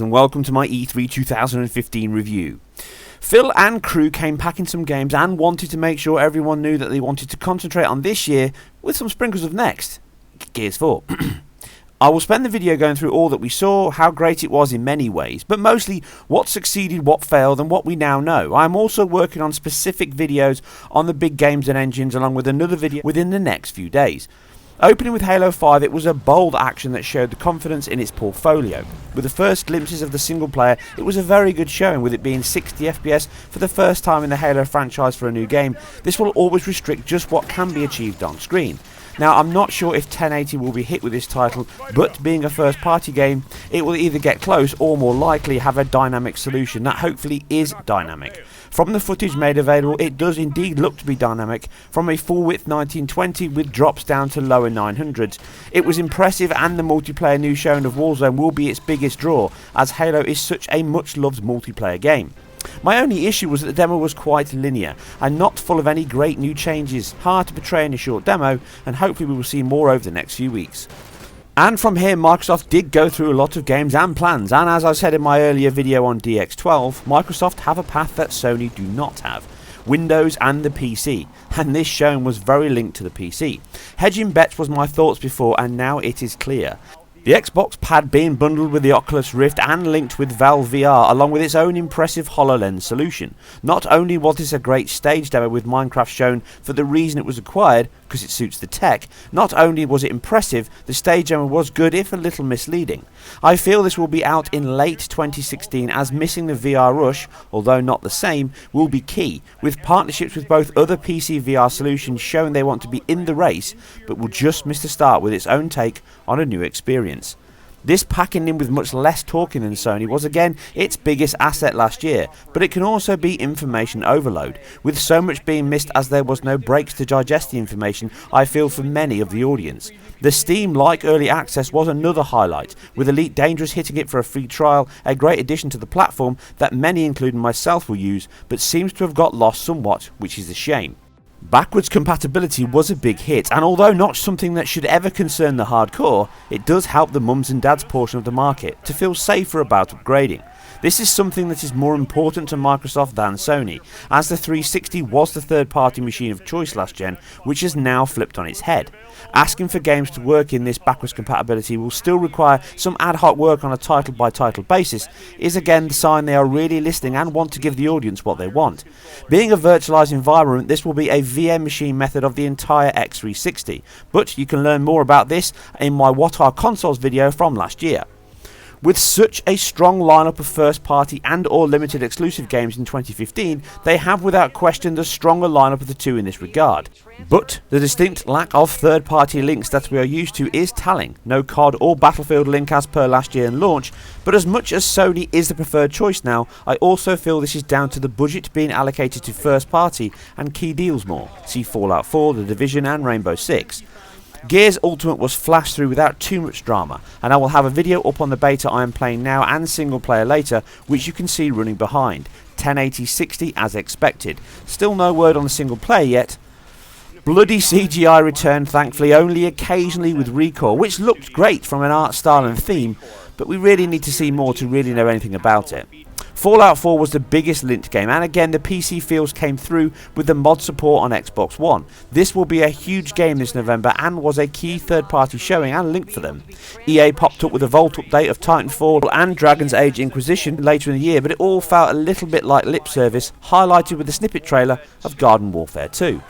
and welcome to my E3 2015 review. Phil and crew came packing some games and wanted to make sure everyone knew that they wanted to concentrate on this year with some sprinkles of next. Gears 4. I will spend the video going through all that we saw, how great it was in many ways, but mostly what succeeded, what failed, and what we now know. I am also working on specific videos on the big games and engines, along with another video within the next few days. Opening with Halo 5, it was a bold action that showed the confidence in its portfolio. With the first glimpses of the single player, it was a very good showing, with it being 60 FPS for the first time in the Halo franchise for a new game. This will always restrict just what can be achieved on screen. Now, I'm not sure if 1080 will be hit with this title, but being a first party game, it will either get close or more likely have a dynamic solution that hopefully is dynamic. From the footage made available, it does indeed look to be dynamic, from a full width 1920 with drops down to lower 900s. It was impressive, and the multiplayer news showing of Warzone will be its biggest draw, as Halo is such a much loved multiplayer game. My only issue was that the demo was quite linear and not full of any great new changes, hard to portray in a short demo, and hopefully we will see more over the next few weeks. And from here, Microsoft did go through a lot of games and plans, and as I said in my earlier video on DX12, Microsoft have a path that Sony do not have: Windows and the PC, and this showing was very linked to the PC. Hedging bets was my thoughts before, and now it is clear. The Xbox pad being bundled with the Oculus Rift and linked with Valve VR, along with its own impressive HoloLens solution. Not only was this a great stage demo with Minecraft shown for the reason it was acquired, because it suits the tech, not only was it impressive, the stage demo was good if a little misleading. I feel this will be out in late 2016, as missing the VR rush, although not the same, will be key, with partnerships with both other PC VR solutions showing they want to be in the race, but will just miss the start with its own take on a new experience. This packing in with much less talking than Sony was again its biggest asset last year, but it can also be information overload, with so much being missed as there was no breaks to digest the information, I feel, for many of the audience. The Steam-like early access was another highlight, with Elite Dangerous hitting it for a free trial, a great addition to the platform that many, including myself, will use, but seems to have got lost somewhat, which is a shame. Backwards compatibility was a big hit, and although not something that should ever concern the hardcore, it does help the mums and dads portion of the market to feel safer about upgrading. This is something that is more important to Microsoft than Sony, as the 360 was the third-party machine of choice last gen, which has now flipped on its head. Asking for games to work in this backwards compatibility will still require some ad hoc work on a title-by-title basis, is again the sign they are really listening and want to give the audience what they want. Being a virtualized environment, this will be a VM machine method of the entire X360, but you can learn more about this in my What Are Consoles video from last year. With such a strong lineup of first-party and or limited exclusive games in 2015, they have without question the stronger lineup of the two in this regard. But the distinct lack of third-party links that we are used to is telling. No COD or Battlefield link as per last year in launch, but as much as Sony is the preferred choice now, I also feel this is down to the budget being allocated to first-party and key deals more. See Fallout 4, The Division and Rainbow Six. Gears Ultimate was flashed through without too much drama, and I will have a video up on the beta I am playing now and single player later, which you can see running behind. 1080-60 as expected. Still no word on the single player yet. Bloody CGI returned, thankfully only occasionally with recoil, which looked great from an art style and theme, but we really need to see more to really know anything about it. Fallout 4 was the biggest linked game, and again the PC feels came through with the mod support on Xbox One. This will be a huge game this November and was a key third-party showing and linked for them. EA popped up with a Vault update of Titanfall and Dragon's Age Inquisition later in the year, but it all felt a little bit like lip service, highlighted with the snippet trailer of Garden Warfare 2.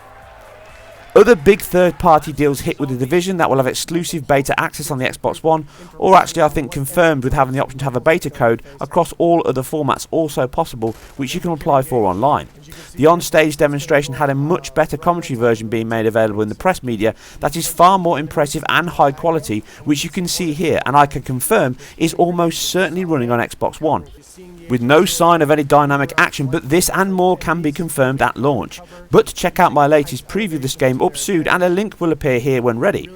Other big third-party deals hit with The Division that will have exclusive beta access on the Xbox One, or actually I think confirmed with having the option to have a beta code across all other formats also possible, which you can apply for online. The on-stage demonstration had a much better commentary version being made available in the press media that is far more impressive and high quality, which you can see here, and I can confirm is almost certainly running on Xbox One. With no sign of any dynamic action, but this and more can be confirmed at launch. But check out my latest preview of this game up soon, and a link will appear here when ready.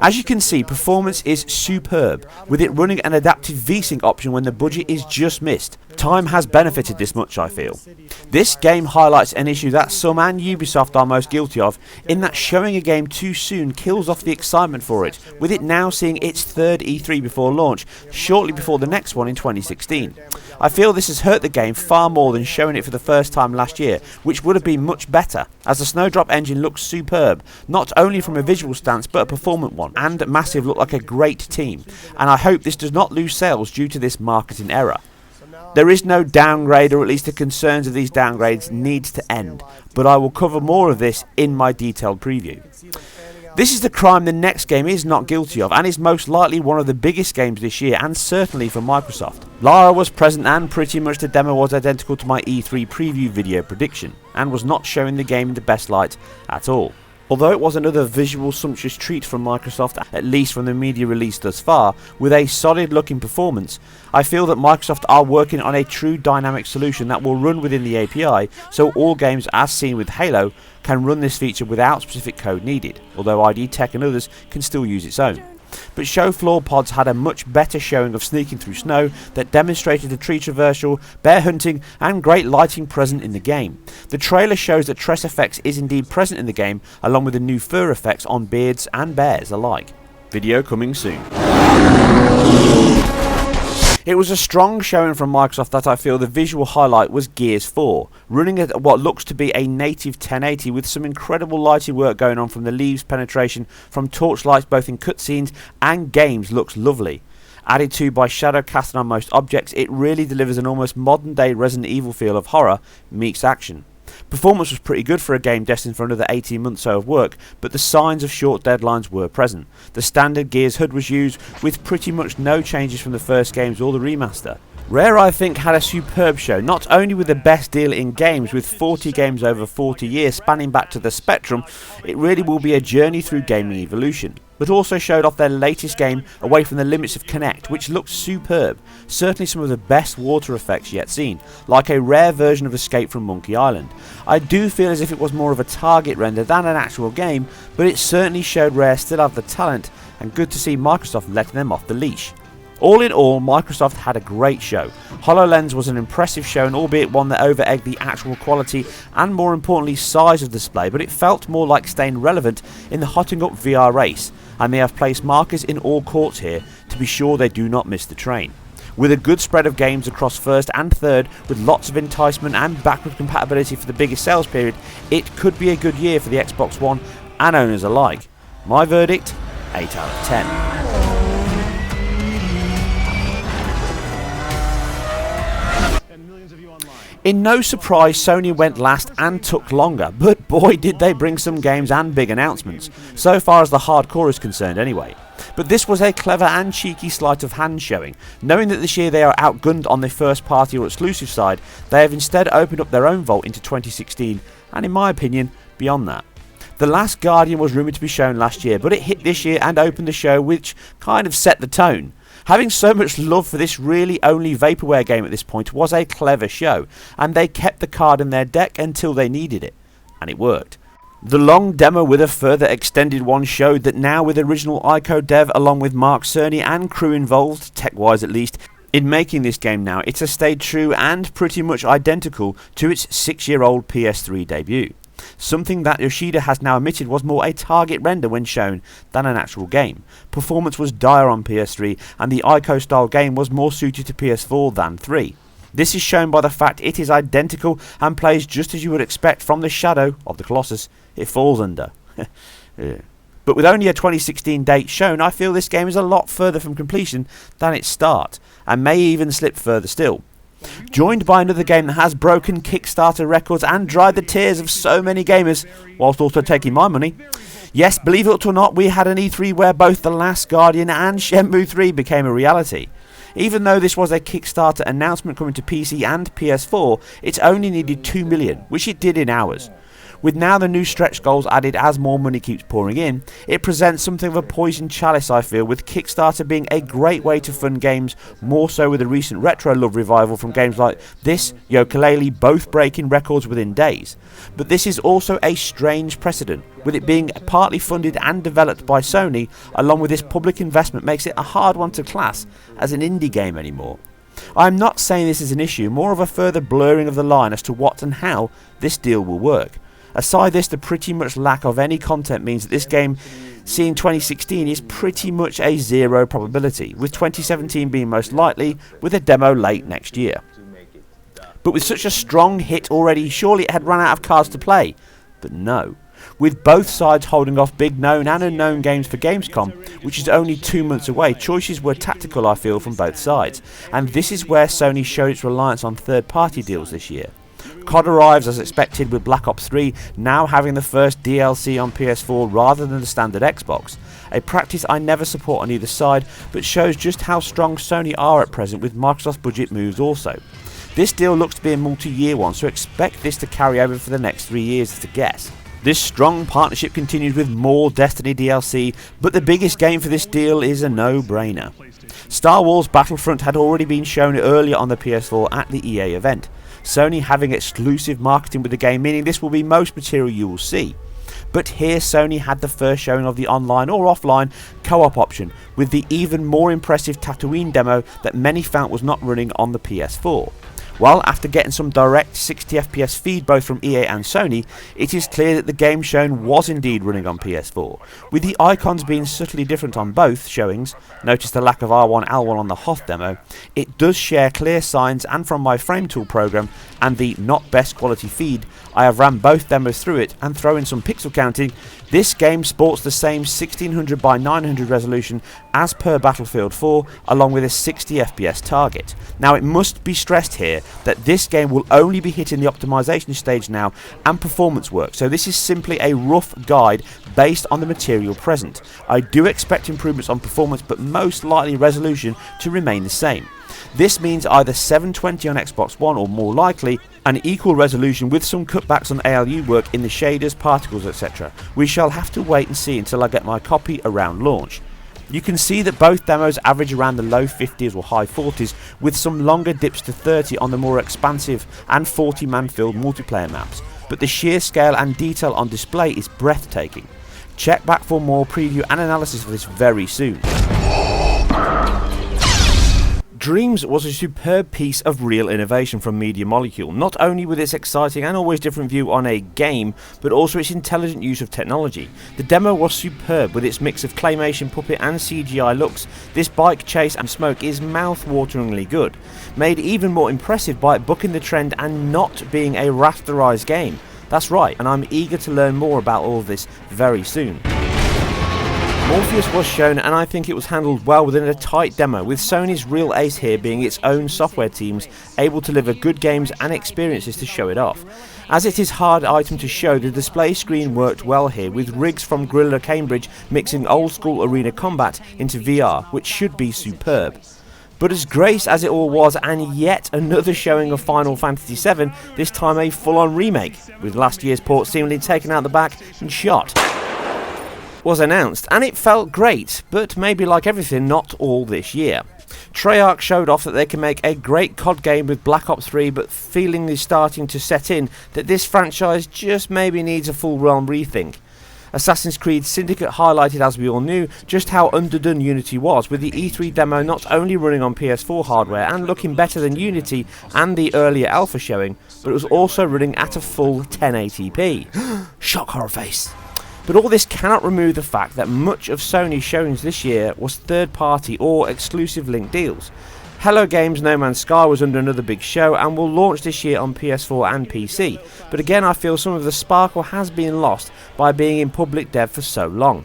As you can see, performance is superb, with it running an adaptive VSync option when the budget is just missed. Time has benefited this much, I feel. This game highlights an issue that some and Ubisoft are most guilty of, in that showing a game too soon kills off the excitement for it, with it now seeing its third E3 before launch, shortly before the next one in 2016. I feel this has hurt the game far more than showing it for the first time last year, which would have been much better, as the Snowdrop engine looks superb, not only from a visual stance but a performance one, and Massive look like a great team, and I hope this does not lose sales due to this marketing error. There is no downgrade, or at least the concerns of these downgrades needs to end, but I will cover more of this in my detailed preview. This is the crime the next game is not guilty of, and is most likely one of the biggest games this year, and certainly for Microsoft. Lara was present, and pretty much the demo was identical to my E3 preview video prediction, and was not showing the game in the best light at all. Although it was another visual sumptuous treat from Microsoft, at least from the media release thus far, with a solid looking performance, I feel that Microsoft are working on a true dynamic solution that will run within the API, so all games as seen with Halo can run this feature without specific code needed, although ID Tech and others can still use its own. But show floor pods had a much better showing of sneaking through snow that demonstrated the tree traversal, bear hunting and great lighting present in the game. The trailer shows that Tress effects is indeed present in the game, along with the new fur effects on beards and bears alike. Video coming soon. It was a strong showing from Microsoft that I feel the visual highlight was Gears 4, running at what looks to be a native 1080 with some incredible lighting work going on, from the leaves penetration from torchlights both in cutscenes and games looks lovely. Added to by shadow casting on most objects, it really delivers an almost modern day Resident Evil feel of horror meets action. Performance was pretty good for a game destined for another 18 months or so of work, but the signs of short deadlines were present. The standard Gears HUD was used, with pretty much no changes from the first games or the remaster. Rare, I think, had a superb show, not only with the best deal in games, with 40 games over 40 years spanning back to the Spectrum. It really will be a journey through gaming evolution, but also showed off their latest game away from the limits of Kinect, which looks superb, certainly some of the best water effects yet seen, like a rare version of Escape from Monkey Island. I do feel as if it was more of a target render than an actual game, but it certainly showed Rare still have the talent, and good to see Microsoft letting them off the leash. All in all, Microsoft had a great show. HoloLens was an impressive show, and albeit one that over-egged the actual quality and more importantly size of display, but it felt more like staying relevant in the hotting up VR race, and they have placed markers in all courts here to be sure they do not miss the train. With a good spread of games across first and third, with lots of enticement and backward compatibility for the biggest sales period, it could be a good year for the Xbox One and owners alike. My verdict, 8 out of 10. In no surprise, Sony went last and took longer, but boy did they bring some games and big announcements, so far as the hardcore is concerned anyway. But this was a clever and cheeky sleight of hand showing. Knowing that this year they are outgunned on the first party or exclusive side, they have instead opened up their own vault into 2016, and in my opinion, beyond that. The Last Guardian was rumoured to be shown last year, but it hit this year and opened the show, which kind of set the tone. Having so much love for this really only vaporware game at this point was a clever show, and they kept the card in their deck until they needed it, and it worked. The long demo with a further extended one showed that now, with original ICO dev along with Mark Cerny and crew involved, tech-wise at least, in making this game now, it has stayed true and pretty much identical to its 6-year-old PS3 debut. Something that Yoshida has now admitted was more a target render when shown than an actual game. Performance was dire on PS3, and the ICO style game was more suited to PS4 than 3. This is shown by the fact it is identical and plays just as you would expect from the shadow of the Colossus it falls under. Yeah. But with only a 2016 date shown, I feel this game is a lot further from completion than its start, and may even slip further still. Joined by another game that has broken Kickstarter records and dried the tears of so many gamers, whilst also taking my money. Yes, believe it or not, we had an E3 where both The Last Guardian and Shenmue 3 became a reality. Even though this was a Kickstarter announcement coming to PC and PS4, it only needed 2 million, which it did in hours. With now the new stretch goals added as more money keeps pouring in, it presents something of a poisoned chalice, I feel, with Kickstarter being a great way to fund games, more so with the recent retro love revival from games like this, Yooka-Laylee, both breaking records within days. But this is also a strange precedent, with it being partly funded and developed by Sony, along with this public investment makes it a hard one to class as an indie game anymore. I am not saying this is an issue, more of a further blurring of the line as to what and how this deal will work. Aside this, the pretty much lack of any content means that this game, seeing 2016, is pretty much a zero probability, with 2017 being most likely, with a demo late next year. But with such a strong hit already, surely it had run out of cards to play. But no. With both sides holding off big known and unknown games for Gamescom, which is only 2 months away, choices were tactical, I feel, from both sides. And this is where Sony showed its reliance on third-party deals this year. COD arrives as expected, with Black Ops 3 now having the first DLC on PS4 rather than the standard Xbox. A practice I never support on either side, but shows just how strong Sony are at present with Microsoft's budget moves also. This deal looks to be a multi-year one, so expect this to carry over for the next 3 years is a guess. This strong partnership continues with more Destiny DLC, but the biggest game for this deal is a no-brainer. Star Wars Battlefront had already been shown earlier on the PS4 at the EA event. Sony having exclusive marketing with the game, meaning this will be most material you will see. But here Sony had the first showing of the online or offline co-op option, with the even more impressive Tatooine demo that many felt was not running on the PS4. Well, after getting some direct 60 FPS feed both from EA and Sony, it is clear that the game shown was indeed running on PS4. With the icons being subtly different on both showings, notice the lack of R1 L1 on the Hoth demo, it does share clear signs, and from my frame tool program and the not best quality feed, I have ran both demos through it and throw in some pixel counting. This game sports the same 1600 by 900 resolution as per Battlefield 4, along with a 60 FPS target. Now it must be stressed here that this game will only be hitting the optimization stage now and performance work, so this is simply a rough guide based on the material present. I do expect improvements on performance, but most likely resolution to remain the same. This means either 720 on Xbox One or more likely an equal resolution with some cutbacks on ALU work in the shaders, particles, etc. We shall have to wait and see until I get my copy around launch. You can see that both demos average around the low 50s or high 40s, with some longer dips to 30 on the more expansive and 40-man filled multiplayer maps, but the sheer scale and detail on display is breathtaking. Check back for more preview and analysis of this very soon. Dreams was a superb piece of real innovation from Media Molecule, not only with its exciting and always different view on a game, but also its intelligent use of technology. The demo was superb with its mix of claymation, puppet and CGI looks. This bike chase and smoke is mouth-wateringly good, made even more impressive by it bucking the trend and not being a rasterized game. That's right, and I'm eager to learn more about all of this very soon. Morpheus was shown, and I think it was handled well within a tight demo, with Sony's real ace here being its own software teams able to deliver good games and experiences to show it off. As it is hard item to show, the display screen worked well here, with rigs from Guerrilla Cambridge mixing old school arena combat into VR, which should be superb. But as great as it all was, and yet another showing of Final Fantasy VII, this time a full-on remake, with last year's port seemingly taken out the back and shot, was announced, and it felt great, but maybe like everything, not all this year. Treyarch showed off that they can make a great COD game with Black Ops 3, but feeling is starting to set in that this franchise just maybe needs a full-realm rethink. Assassin's Creed Syndicate highlighted, as we all knew, just how underdone Unity was, with the E3 demo not only running on PS4 hardware and looking better than Unity and the earlier alpha showing, but it was also running at a full 1080p. Shock horror face. But all this cannot remove the fact that much of Sony's showings this year was third-party or exclusive link deals. Hello Games' No Man's Sky was under another big show and will launch this year on PS4 and PC, but again I feel some of the sparkle has been lost by being in public dev for so long.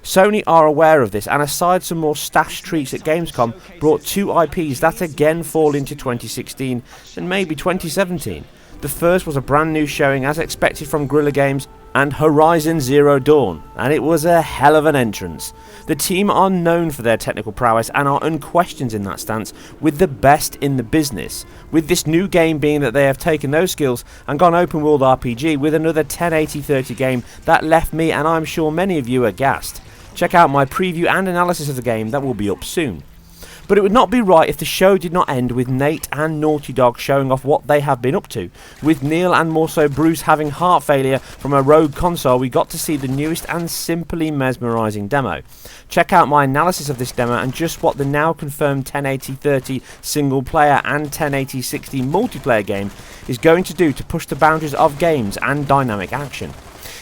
Sony are aware of this, and aside some more stash treats at Gamescom, brought two IPs that again fall into 2016 and maybe 2017. The first was a brand new showing as expected from Guerrilla Games and Horizon Zero Dawn, and it was a hell of an entrance. The team are known for their technical prowess and are unquestioned in that stance, with the best in the business, with this new game being that they have taken those skills and gone open world RPG with another 1080-30 game that left me, and I'm sure many of you, aghast. Check out my preview and analysis of the game that will be up soon. But it would not be right if the show did not end with Nate and Naughty Dog showing off what they have been up to. With Neil and more so Bruce having heart failure from a rogue console, we got to see the newest and simply mesmerising demo. Check out my analysis of this demo and just what the now confirmed 1080-30 single player and 1080-60 multiplayer game is going to do to push the boundaries of games and dynamic action.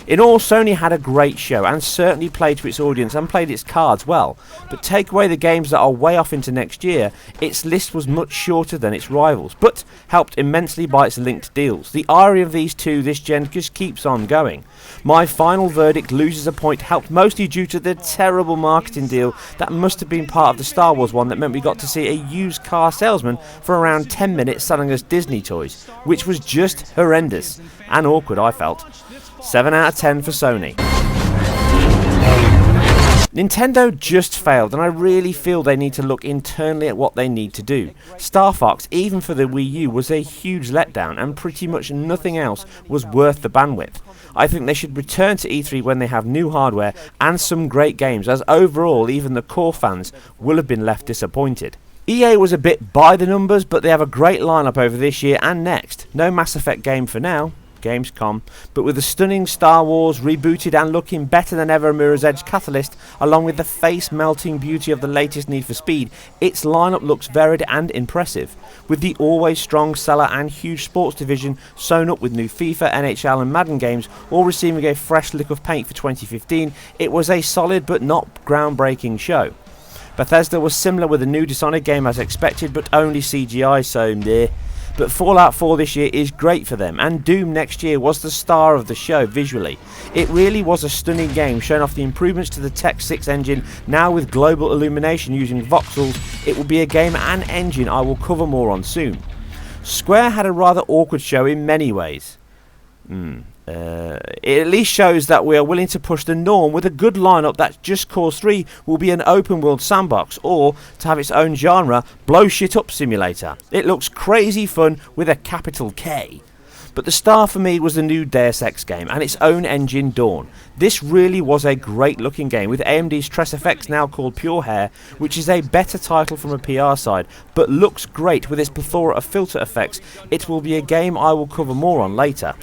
In all, Sony had a great show and certainly played to its audience and played its cards well, but take away the games that are way off into next year, its list was much shorter than its rivals, but helped immensely by its linked deals. The irony of these two this gen just keeps on going. My final verdict loses a point helped mostly due to the terrible marketing deal that must have been part of the Star Wars one that meant we got to see a used car salesman for around 10 minutes selling us Disney toys, which was just horrendous and awkward, I felt. 7 out of 10 for Sony. Nintendo just failed, and I really feel they need to look internally at what they need to do. Star Fox, even for the Wii U, was a huge letdown, and pretty much nothing else was worth the bandwidth. I think they should return to E3 when they have new hardware and some great games, as overall even the core fans will have been left disappointed. EA was a bit by the numbers, but they have a great lineup over this year and next. No Mass Effect game for now. Gamescom, but with a stunning Star Wars rebooted and looking better than ever Mirror's Edge Catalyst, along with the face-melting beauty of the latest Need for Speed, its lineup looks varied and impressive. With the always strong seller and huge sports division sewn up with new FIFA, NHL and Madden games, all receiving a fresh lick of paint for 2015, it was a solid but not groundbreaking show. Bethesda was similar with a new Dishonored game as expected, but only CGI, so meh. But Fallout 4 this year is great for them, and Doom next year was the star of the show visually. It really was a stunning game, showing off the improvements to the Tech 6 engine, now with global illumination using voxels. It will be a game and engine I will cover more on soon. Square had a rather awkward show in many ways. It at least shows that we are willing to push the norm with a good lineup that Just Cause 3 will be an open world sandbox, or, to have its own genre, blow shit up simulator. It looks crazy fun with a capital K. But the star for me was the new Deus Ex game and its own engine, Dawn. This really was a great looking game, with AMD's Tress FX now called Pure Hair, which is a better title from a PR side, but looks great with its plethora of filter effects. It will be a game I will cover more on later.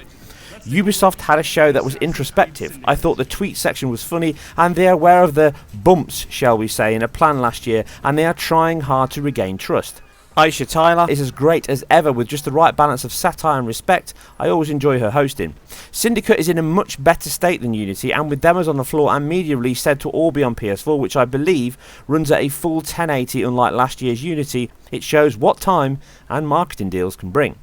Ubisoft had a show that was introspective. I thought the tweet section was funny, and they are aware of the bumps, shall we say, in a plan last year, and they are trying hard to regain trust. Aisha Tyler is as great as ever with just the right balance of satire and respect. I always enjoy her hosting. Syndicate is in a much better state than Unity, and with demos on the floor and media release said to all be on PS4, which I believe runs at a full 1080 unlike last year's Unity, it shows what time and marketing deals can bring.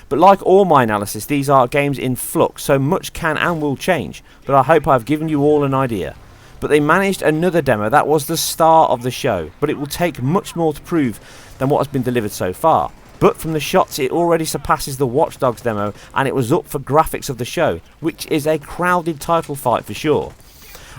But like all my analysis, these are games in flux, so much can and will change, but I hope I've given you all an idea. But they managed another demo that was the star of the show, but it will take much more to prove than what has been delivered so far. But from the shots it already surpasses the Watch Dogs demo, and it was up for graphics of the show, which is a crowded title fight for sure.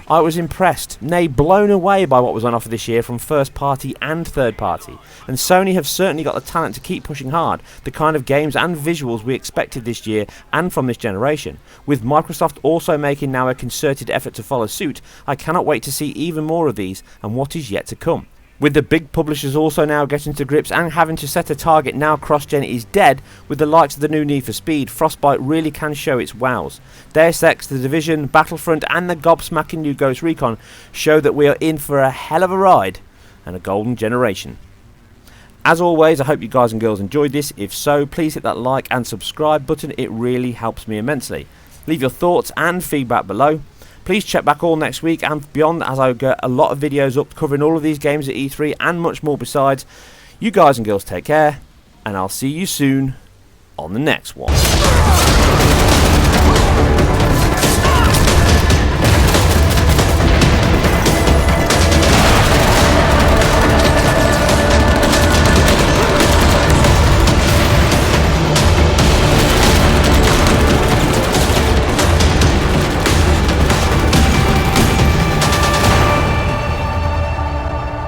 I was impressed, nay blown away by what was on offer this year from first party and third party, and Sony have certainly got the talent to keep pushing hard the kind of games and visuals we expected this year and from this generation. With Microsoft also making now a concerted effort to follow suit, I cannot wait to see even more of these and what is yet to come. With the big publishers also now getting to grips and having to set a target now cross-gen is dead, with the likes of the new Need for Speed, Frostbite really can show its wows. Deus Ex, The Division, Battlefront and the gobsmacking new Ghost Recon show that we are in for a hell of a ride and a golden generation. As always, I hope you guys and girls enjoyed this. If so, please hit that like and subscribe button, it really helps me immensely. Leave your thoughts and feedback below. Please check back all next week and beyond, as I get a lot of videos up covering all of these games at E3 and much more besides. You guys and girls take care, and I'll see you soon on the next one.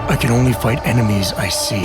I can only fight enemies I see.